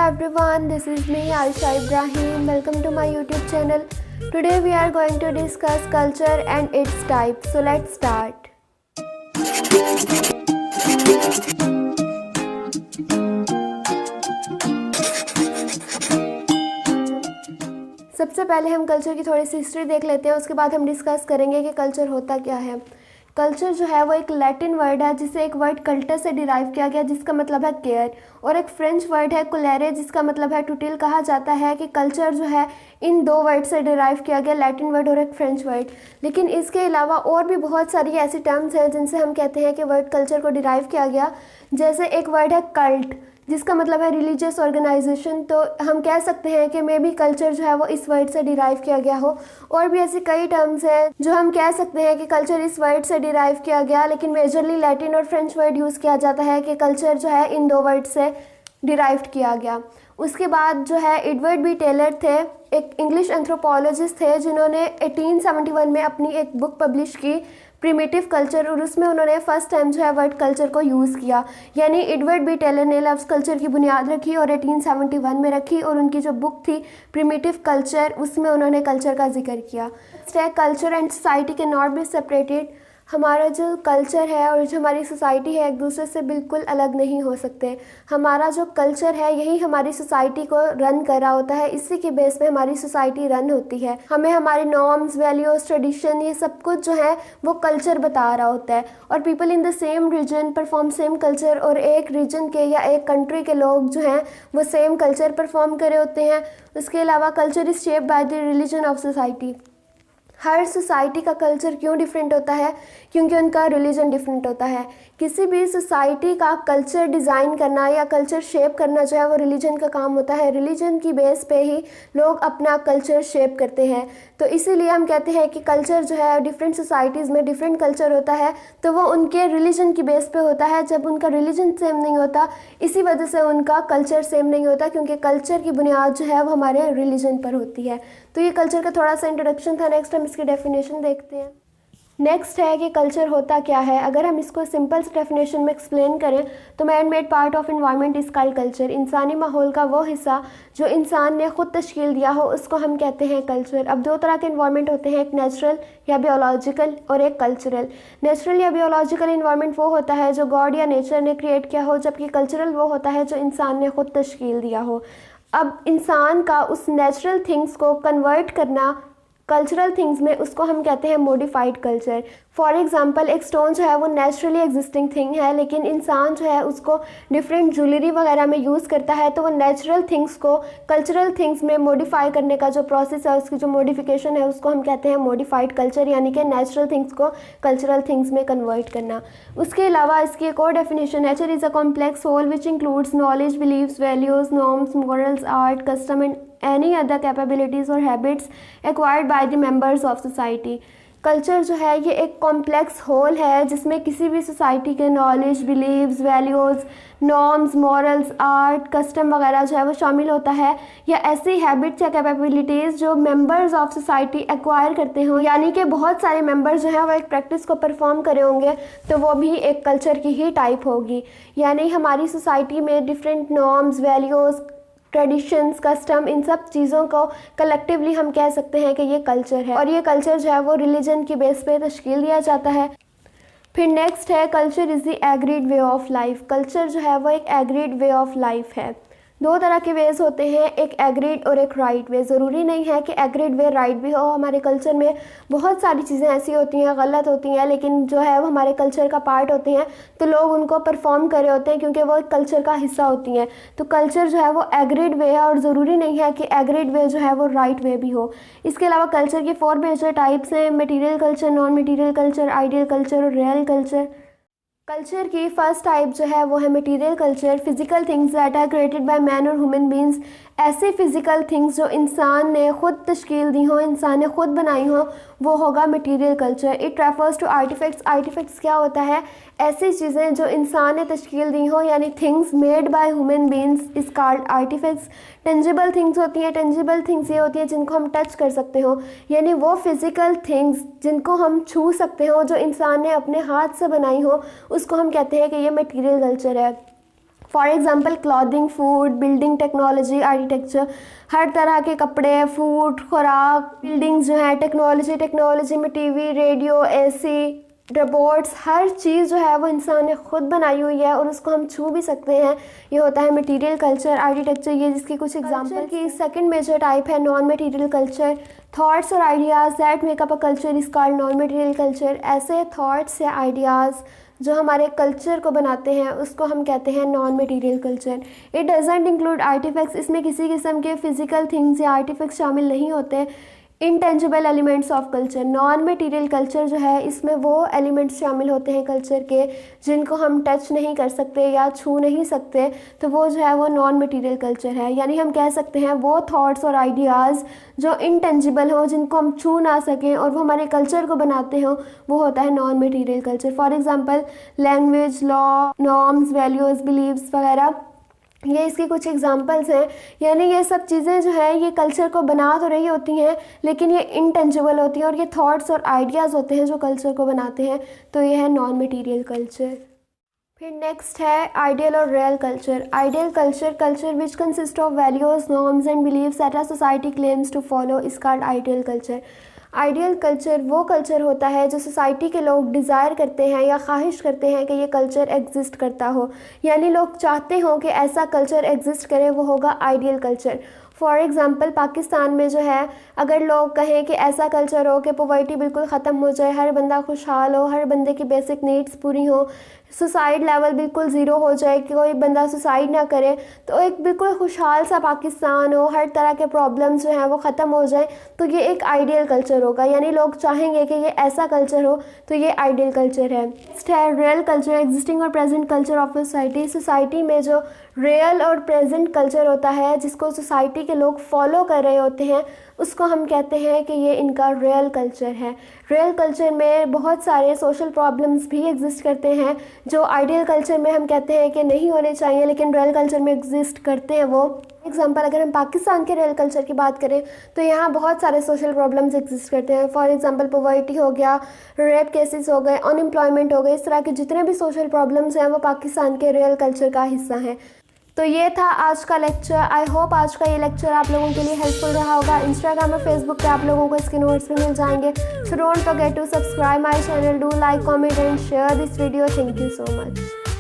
everyone, this is me Aisha Ibrahim. Welcome to my YouTube channel. Today we are going to discuss culture and its types. So let's start. सबसे पहले हम culture की थोड़ी सी history देख लेते हैं, उसके बाद हम डिस्कस करेंगे कि कल्चर होता क्या है। कल्चर जो है वो एक लैटिन वर्ड है जिसे एक वर्ड कल्टर से डिराइव किया गया जिसका मतलब है केयर, और एक फ्रेंच वर्ड है कुलेरे जिसका मतलब है टूटिल। कहा जाता है कि कल्चर जो है इन दो वर्ड से डिराइव किया गया, लैटिन वर्ड और एक फ्रेंच वर्ड। लेकिन इसके अलावा और भी बहुत सारी ऐसी टर्म्स हैं जिनसे हम कहते हैं कि वर्ड कल्चर को डिराइव किया गया। जैसे एक वर्ड है कल्ट जिसका मतलब है रिलीजियस ऑर्गेनाइजेशन, तो हम कह सकते हैं कि मे बी कल्चर जो है वो इस वर्ड से डिराइव किया गया हो। और भी ऐसी कई टर्म्स हैं जो हम कह सकते हैं कि कल्चर इस वर्ड से डिराइव किया गया, लेकिन मेजरली लैटिन और फ्रेंच वर्ड यूज़ किया जाता है कि कल्चर जो है इन दो वर्ड से डिराइव किया गया। उसके बाद जो है एडवर्ड बी टेलर थे, एक इंग्लिश एंथ्रोपोलॉजिस्ट थे जिन्होंने 1871 में अपनी एक बुक पब्लिश की प्रिमिटिव कल्चर, और उसमें उन्होंने फर्स्ट टाइम जो है वर्ड कल्चर को यूज़ किया। यानी एडवर्ड बी टेलर ने लफ्ज़ कल्चर की बुनियाद रखी और 1871 में रखी, और उनकी जो बुक थी प्रिमिटिव कल्चर उसमें उन्होंने कल्चर का जिक्र किया। कल्चर एंड सोसाइटी के नॉट बी सेपरेटेड। हमारा जो कल्चर है और जो हमारी सोसाइटी है एक दूसरे से बिल्कुल अलग नहीं हो सकते। हमारा जो कल्चर है यही हमारी सोसाइटी को रन कर रहा होता है, इसी के बेस पे हमारी सोसाइटी रन होती है। हमें हमारे नॉर्म्स, वैल्यूज़, ट्रेडिशन ये सब कुछ जो है वो कल्चर बता रहा होता है। और people in the same region perform same culture, और एक रीजन के या एक कंट्री के लोग जो हैं वो सेम कल्चर परफॉर्म कर रहे होते हैं। उसके अलावा culture is shaped by the religion of society. Her society का कल्चर क्यों डिफरेंट होता है? क्योंकि उनका रिलीजन डिफरेंट होता है। किसी भी सोसाइटी का कल्चर डिज़ाइन करना या कल्चर शेप करना जो है वो रिलीजन का काम होता है। रिलीजन की बेस पे ही लोग अपना कल्चर शेप करते हैं। तो इसीलिए हम कहते हैं कि कल्चर जो है डिफरेंट सोसाइटीज़ में डिफरेंट कल्चर होता है, तो वो उनके रिलीजन की बेस पे होता है। जब उनका रिलीजन सेम नहीं होता, इसी वजह से उनका कल्चर सेम नहीं होता, क्योंकि कल्चर की बुनियाद जो है वो हमारे रिलीजन पर होती है। तो ये कल्चर का थोड़ा सा इंट्रोडक्शन था। नेक्स्ट हम इसकी डेफिनेशन देखते हैं। नेक्स्ट है कि कल्चर होता क्या है। अगर हम इसको सिंपल डेफिनेशन में एक्सप्लेन करें तो man made part of environment is called culture. इंसानी माहौल का वो हिस्सा जो इंसान ने खुद तश्कील दिया हो उसको हम कहते हैं कल्चर। अब दो तरह के इन्वायरमेंट होते हैं, एक नेचुरल या बायोलॉजिकल और एक कल्चरल। नेचुरल या बायोलॉजिकल इन्वायरमेंट वो होता है जो गॉड या नेचर ने क्रिएट किया हो, जबकि कल्चरल वो होता है जो इंसान ने खुद तश्कील दिया हो। अब इंसान का उस नेचुरल थिंग्स को कन्वर्ट करना कल्चरल थिंग्स में, उसको हम कहते हैं मॉडिफाइड कल्चर। फॉर एग्जांपल एक स्टोन जो है वो नेचुरली एग्जिस्टिंग थिंग है, लेकिन इंसान जो है उसको डिफरेंट ज्वेलरी वगैरह में यूज़ करता है, तो वो नेचुरल थिंग्स को कल्चरल थिंग्स में मॉडिफाई करने का जो प्रोसेस है, उसकी जो मॉडिफिकेशन है, उसको हम कहते हैं मॉडिफाइड कल्चर, यानी कि नेचुरल थिंग्स को कल्चरल थिंग्स में कन्वर्ट करना। उसके अलावा इसकी एक और definition, nature is a complex whole which includes knowledge, beliefs, values, norms, morals, art, custom and any other capabilities or habits acquired by the members of society। Culture जो है ये एक कॉम्प्लेक्स होल है जिसमें किसी भी सोसाइटी के knowledge, beliefs, values, norms, morals, art, custom वगैरह जो है वो शामिल होता है, या ऐसी हैबिट्स या कैपेबिलिटीज़ जो मेंबर्स ऑफ सोसाइटी एक्वायर करते हों, यानी कि बहुत सारे मेंबर्स जो हैं वो एक प्रैक्टिस को परफॉर्म करे होंगे, तो वो भी एक कल्चर की ही टाइप होगी। यानी हमारी सोसाइटी में different norms, values, traditions, custom, इन सब चीज़ों को कलेक्टिवली हम कह सकते हैं कि ये कल्चर है, और ये कल्चर जो है वो रिलीजन की बेस पे तश्कील दिया जाता है। फिर नेक्स्ट है culture is the agreed way of life. Culture जो है वो एक एग्रीड वे ऑफ लाइफ है। दो तरह के वेज होते हैं, एक एग्रीड और एक राइट वे। ज़रूरी नहीं है कि एग्रीड वे राइट भी हो। हमारे कल्चर में बहुत सारी चीज़ें ऐसी होती हैं, गलत होती हैं, लेकिन जो है वो हमारे कल्चर का पार्ट होते हैं, तो लोग उनको परफॉर्म कर रहे होते हैं क्योंकि वो कल्चर का हिस्सा होती हैं। तो कल्चर जो है वो एग्रीड वे है, और ज़रूरी नहीं है कि एग्रीड वे जो है वो राइट वे भी हो। इसके अलावा कल्चर के 4 मेजर टाइप्स हैं, material culture, non material culture, ideal culture और रियल कल्चर। कल्चर की फर्स्ट टाइप जो है वो है material culture. Physical things that are created by man और ह्यूमन बींग्स। ऐसी फिजिकल थिंग्स जो इंसान ने खुद तश्कील दी हो, इंसान ने खुद बनाई हो, वो होगा material culture. It refers to artifacts. Artifacts क्या होता है? ऐसी चीज़ें जो इंसान ने तश्कील दी हो, यानी things made by human beings is called artifacts. Tangible things होती हैं। टेंजिबल थिंग्स ये होती हैं जिनको हम टच कर सकते हो, यानी वो फिज़िकल थिंग्स जिनको हम छू सकते हो, जो इंसान ने अपने हाथ से बनाई हो, उसको हम कहते हैं कि ये मटेरियल कल्चर है। For example clothing, food, building technology, architecture, हर तरह के कपड़े, फूड, खुराक, बिल्डिंग्स जो है, टेक्नोलॉजी में टीवी, रेडियो, एसी, रोबोट्स, हर चीज़ जो है वो इंसान ने खुद बनाई हुई है और उसको हम छू भी सकते हैं। ये होता है मटेरियल कल्चर, आर्किटेक्चर, ये जिसकी कुछ एग्जांपल की सेकंड मेजर टाइप है नॉन मटेरियल कल्चर। थॉट्स और ideas that makeup a culture is called non material culture. ऐसे थॉट्स या आइडियाज़ जो हमारे कल्चर को बनाते हैं उसको हम कहते हैं non material culture. It doesn't include artifacts, इसमें किसी किस्म के फिजिकल थिंग्स या आर्टिफैक्ट्स शामिल नहीं होते। Intangible elements of culture, non material culture जो है इसमें वो एलिमेंट्स शामिल होते हैं कल्चर के जिनको हम टच नहीं कर सकते या छू नहीं सकते, तो वो जो है वो नॉन मटेरियल कल्चर है। यानी हम कह सकते हैं वो थॉट्स और आइडियाज़ जो इनटेंजिबल हों, जिनको हम छू ना सकें और वो हमारे कल्चर को बनाते हों, वो होता है non material culture. For example language, law, norms, values, beliefs वगैरह, ये इसकी कुछ एग्जांपल्स हैं। यानी ये सब चीज़ें जो है ये कल्चर को बना तो रही होती हैं लेकिन ये इनटेंजिबल होती हैं और ये थॉट्स और आइडियाज़ होते हैं जो कल्चर को बनाते हैं, तो ये है नॉन मटेरियल कल्चर। फिर नेक्स्ट है आइडियल और real culture. Ideal culture, culture which consist of values, norms and beliefs that a society claims to follow is called ideal culture. Ideal culture वो कल्चर होता है जो सोसाइटी के लोग desire करते हैं या ख्वाहिश करते हैं कि ये कल्चर एग्जिस्ट करता हो, यानी लोग चाहते हों कि ऐसा कल्चर एग्जिस्ट करे, वो होगा ideal culture. For example Pakistan में जो है अगर लोग कहें कि ऐसा कल्चर हो कि पॉवर्टी बिल्कुल ख़त्म हो जाए, हर बंदा खुशहाल हो, हर बंदे की बेसिक नीड्स पूरी हो, सुसाइड लेवल बिल्कुल ज़ीरो हो जाए कि कोई बंदा सुसाइड ना करे, तो एक बिल्कुल खुशहाल सा पाकिस्तान हो, हर तरह के प्रॉब्लम्स जो हैं वो ख़त्म हो जाए, तो ये एक आइडियल कल्चर होगा। यानी लोग चाहेंगे कि ये ऐसा कल्चर हो, तो ये आइडियल कल्चर है। नेक्स्ट है रियल कल्चर, एग्जिस्टिंग और present culture of society. Society में जो रियल और प्रेजेंट कल्चर होता है जिसको सोसाइटी के लोग फॉलो कर रहे होते हैं, उसको हम कहते हैं कि ये इनका रियल कल्चर है। रियल कल्चर में बहुत सारे सोशल प्रॉब्लम्स भी एग्जिस्ट करते हैं जो आइडियल कल्चर में हम कहते हैं कि नहीं होने चाहिए, लेकिन रियल कल्चर में एग्जिस्ट करते हैं वो। एग्जाम्पल अगर हम पाकिस्तान के रियल कल्चर की बात करें तो यहाँ बहुत सारे सोशल प्रॉब्लम्स एग्जिस्ट करते हैं। फॉर एग्जांपल पॉवर्टी हो गया, रेप केसेस हो गए, अनएम्प्लॉयमेंट हो गए, इस तरह के जितने भी सोशल प्रॉब्लम्स हैं वो पाकिस्तान के रियल कल्चर का हिस्सा हैं। तो ये था आज का लेक्चर। आई होप आज का ये लेक्चर आप लोगों के लिए हेल्पफुल रहा होगा। इंस्टाग्राम और फेसबुक पे आप लोगों को इसके नोट्स भी मिल जाएंगे। So don't forget to subscribe my channel, do like, comment and share this video. Thank you so much.